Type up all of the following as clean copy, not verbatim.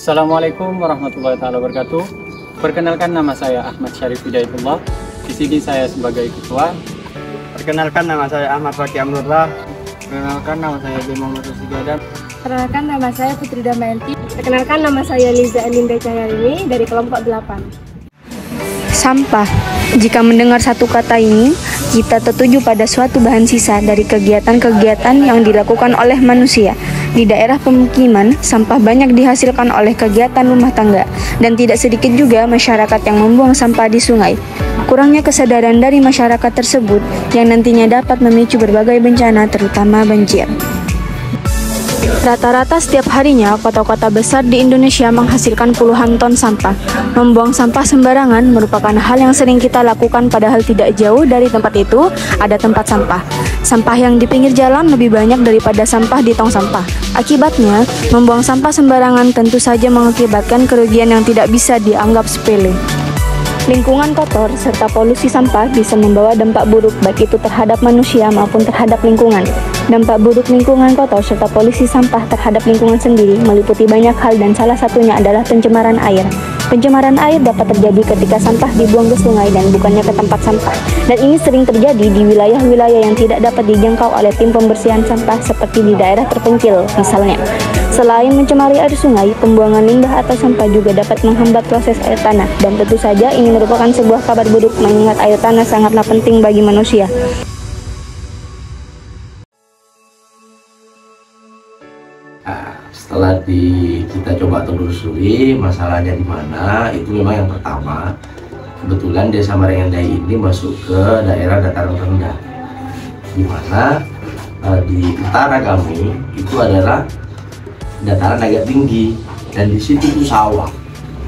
Assalamualaikum warahmatullahi wabarakatuh. Perkenalkan, nama saya Ahmad Syarif Hidayatullah. Di sini saya sebagai ketua. Perkenalkan, nama saya Ahmad Fakih Amrullah. Perkenalkan, nama saya B. Muhammad Rosigadam. Perkenalkan, nama saya Putri Damayanti. Perkenalkan, nama saya Liza Alinda Cahyarini dari kelompok 8. Sampah. Jika mendengar satu kata ini, kita tertuju pada suatu bahan sisa dari kegiatan-kegiatan yang dilakukan oleh manusia. Di daerah pemukiman, sampah banyak dihasilkan oleh kegiatan rumah tangga, dan tidak sedikit juga masyarakat yang membuang sampah di sungai. Kurangnya kesadaran dari masyarakat tersebut yang nantinya dapat memicu berbagai bencana, terutama banjir. Rata-rata setiap harinya, kota-kota besar di Indonesia menghasilkan puluhan ton sampah. Membuang sampah sembarangan merupakan hal yang sering kita lakukan, padahal tidak jauh dari tempat itu ada tempat sampah. Sampah yang di pinggir jalan lebih banyak daripada sampah di tong sampah. Akibatnya, membuang sampah sembarangan tentu saja mengakibatkan kerugian yang tidak bisa dianggap sepele. Lingkungan kotor serta polusi sampah bisa membawa dampak buruk baik itu terhadap manusia maupun terhadap lingkungan. Dampak buruk lingkungan kotor serta polusi sampah terhadap lingkungan sendiri meliputi banyak hal, dan salah satunya adalah pencemaran air. Pencemaran air dapat terjadi ketika sampah dibuang ke sungai dan bukannya ke tempat sampah. Dan ini sering terjadi di wilayah-wilayah yang tidak dapat dijangkau oleh tim pembersihan sampah seperti di daerah terpencil misalnya. Selain mencemari air sungai, pembuangan limbah atau sampah juga dapat menghambat proses air tanah, dan tentu saja ini merupakan sebuah kabar buruk mengingat air tanah sangatlah penting bagi manusia. Nah, setelah kita coba telusuri masalahnya di mana, itu memang yang pertama, kebetulan Desa Marengan Daya ini masuk ke daerah dataran rendah, di mana di utara kami itu adalah dataran agak tinggi, dan di situ itu sawah.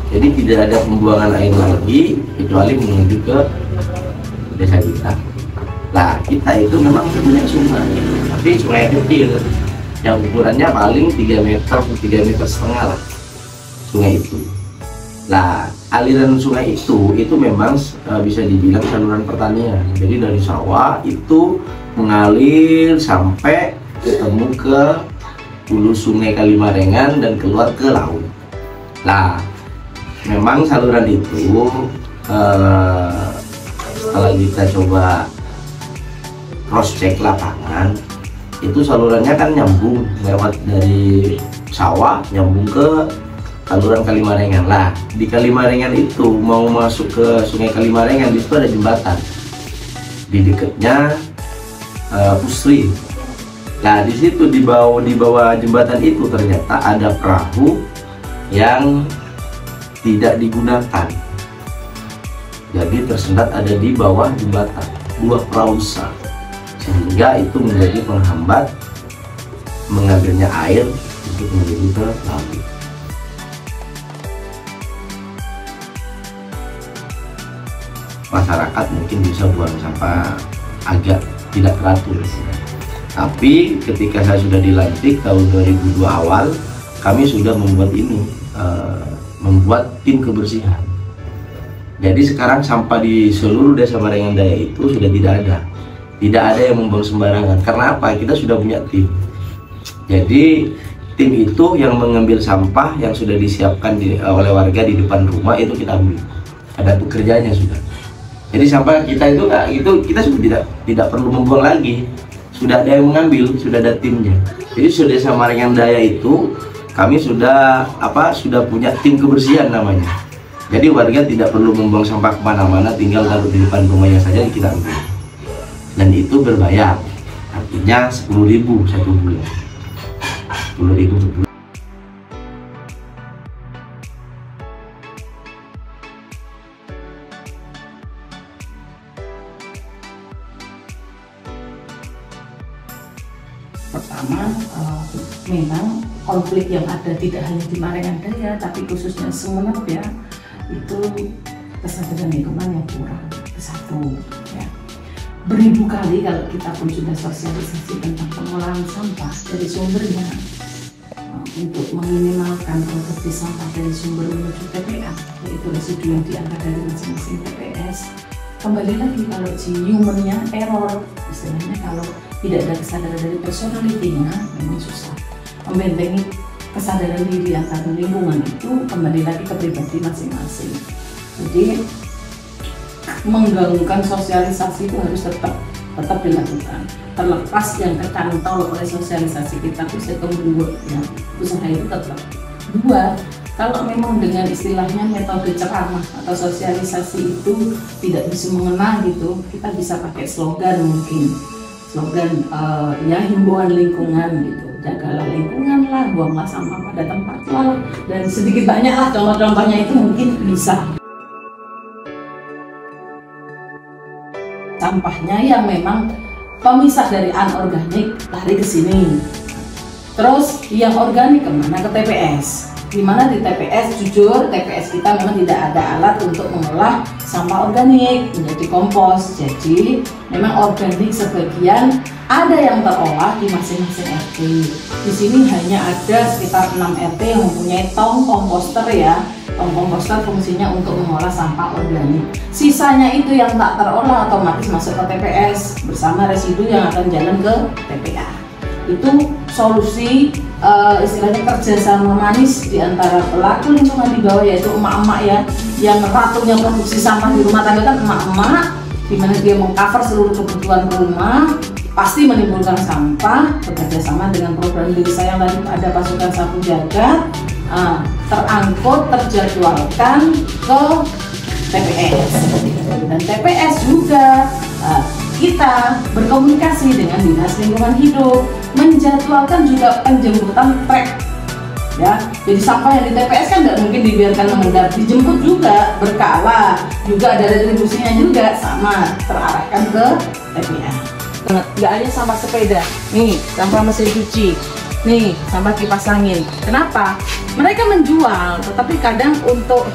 Jadi tidak ada pembuangan air lagi kecuali menuju ke desa kita. Nah, kita itu memang punya sungai, tapi sungai kecil yang ukurannya paling 3 meter, 3 meter setengah lah sungai itu. Nah, aliran sungai itu memang bisa dibilang saluran pertanian. Jadi dari sawah itu mengalir sampai ketemu ke hulu sungai Kalimarengan dan keluar ke laut. Nah, memang saluran itu setelah kita coba cross check lapangan, itu salurannya kan nyambung lewat dari sawah nyambung ke saluran Kalimarengan. Lah, di Kalimarengan itu mau masuk ke sungai Kalimarengan, di situ ada jembatan di dekatnya Pusri. Nah, di situ di bawah jembatan itu ternyata ada perahu yang tidak digunakan. Jadi tersendat ada di bawah jembatan, 2 perahu besar, sehingga itu menjadi penghambat mengalirnya air untuk menuju ke laut. Masyarakat mungkin bisa buang sampah agak tidak teratur. Tapi ketika saya sudah dilantik tahun 2002 awal, kami sudah membuat membuat tim kebersihan. Jadi sekarang sampah di seluruh Desa Marengan Daya itu sudah tidak ada yang membuang sembarangan. Karena apa? Kita sudah punya tim. Jadi tim itu yang mengambil sampah yang sudah disiapkan oleh warga di depan rumah itu kita ambil. Ada pekerjaannya sudah. Jadi sampah kita itu kita sudah tidak perlu membuang lagi. Sudah ada yang mengambil, sudah ada timnya. Jadi sudah Desa Marengan Daya itu kami sudah punya tim kebersihan namanya. Jadi warga tidak perlu membuang sampah kemana-mana, tinggal taruh di depan rumahnya saja kita ambil. Dan itu berbayar, artinya 10.000 satu bulan. 10.000 per bulan. Pertama, memang konflik yang ada tidak hanya di Marengan Daya, tapi khususnya Sumeneb ya, itu kesadaran lingkungan yang kurang. Itu satu ya. Beribu kali kalau kita pun sudah sosialisasi tentang pengolahan sampah dari sumbernya, untuk meminimalkan produksi sampah dari sumber menuju TPA, yaitu residu yang diangkat dari masing-masing TPS. Kembali lagi kalau si humannya error, istilahnya kalau tidak ada kesadaran dari personalitinya, memang susah. Membentengi kesadaran diri akan lingkungan itu kembali lagi ke pribadi masing-masing. Jadi menggaungkan sosialisasi itu harus tetap dilakukan, terlepas yang terkantol oleh sosialisasi kita itu kedua ya, usaha itu tetap dua. Kalau memang dengan istilahnya metode ceramah atau sosialisasi itu tidak bisa mengena gitu, kita bisa pakai slogan, mungkin slogan ya himbauan lingkungan gitu, jagalah lingkungan lah, buanglah sampah pada tempatnya, dan sedikit banyak lah contoh-contohnya itu mungkin bisa. Sampahnya yang memang pemisah dari anorganik lari ke sini, terus yang organik kemana? Ke TPS. Dimana di TPS, jujur TPS kita memang tidak ada alat untuk mengolah sampah organik menjadi kompos. Jadi memang organik sebagian ada yang terolah di masing-masing RT. Di sini hanya ada sekitar 6 RT yang mempunyai tong komposter ya. Tong komposter fungsinya untuk mengolah sampah organik. Sisanya itu yang tak terolah otomatis masuk ke TPS bersama residu yang akan jalan ke TPA. Itu solusi istilahnya kerjasama manis di antara pelaku lingkungan di bawah, yaitu emak-emak ya, yang ratunya produksi sampah di rumah tangga kan emak-emak, dimana dia mengcover seluruh kebutuhan rumah, pasti menimbulkan sampah. Bekerjasama dengan program desa yang tadi ada pasukan sapu jagat, terangkut, terjadwalkan ke TPS, dan TPS juga kita berkomunikasi dengan Dinas Lingkungan Hidup, menjadwalkan juga penjemputan trek ya. Jadi sampah yang di TPS kan nggak mungkin dibiarkan mengendap, dijemput juga berkala, juga ada retribusinya juga, sama terarahkan ke TPA. Nggak hanya sampah sepeda, nih sampah mesin cuci, nih sampah kipas angin. Kenapa? Mereka menjual, tetapi kadang untuk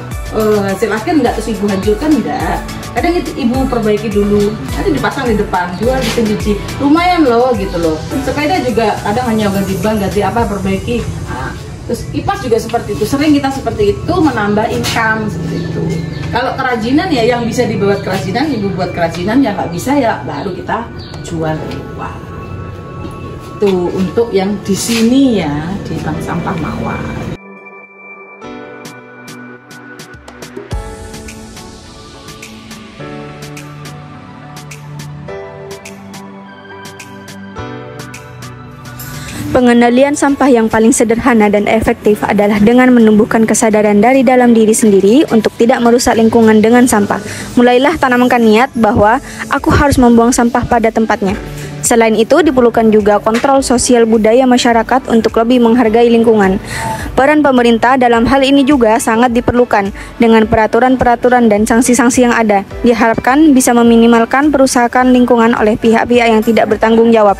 hasil akhir nggak terus ibu hancurkan, enggak. Kadang itu ibu perbaiki dulu, nanti dipasang di depan, jual di cuci, lumayan loh gitu loh. Sepeda juga kadang hanya ganti ban, ganti apa, perbaiki. Terus kipas juga seperti itu, sering kita seperti itu menambah income seperti itu. Kalau kerajinan ya yang bisa dibuat kerajinan, ibu buat kerajinan, yang nggak bisa ya baru kita jual keluar. Itu untuk yang di sini ya, di Bank Sampah Mawar. Pengendalian sampah yang paling sederhana dan efektif adalah dengan menumbuhkan kesadaran dari dalam diri sendiri untuk tidak merusak lingkungan dengan sampah. Mulailah tanamkan niat bahwa aku harus membuang sampah pada tempatnya. Selain itu, diperlukan juga kontrol sosial budaya masyarakat untuk lebih menghargai lingkungan. Peran pemerintah dalam hal ini juga sangat diperlukan. Dengan peraturan-peraturan dan sanksi-sanksi yang ada, diharapkan bisa meminimalkan perusakan lingkungan oleh pihak-pihak yang tidak bertanggung jawab.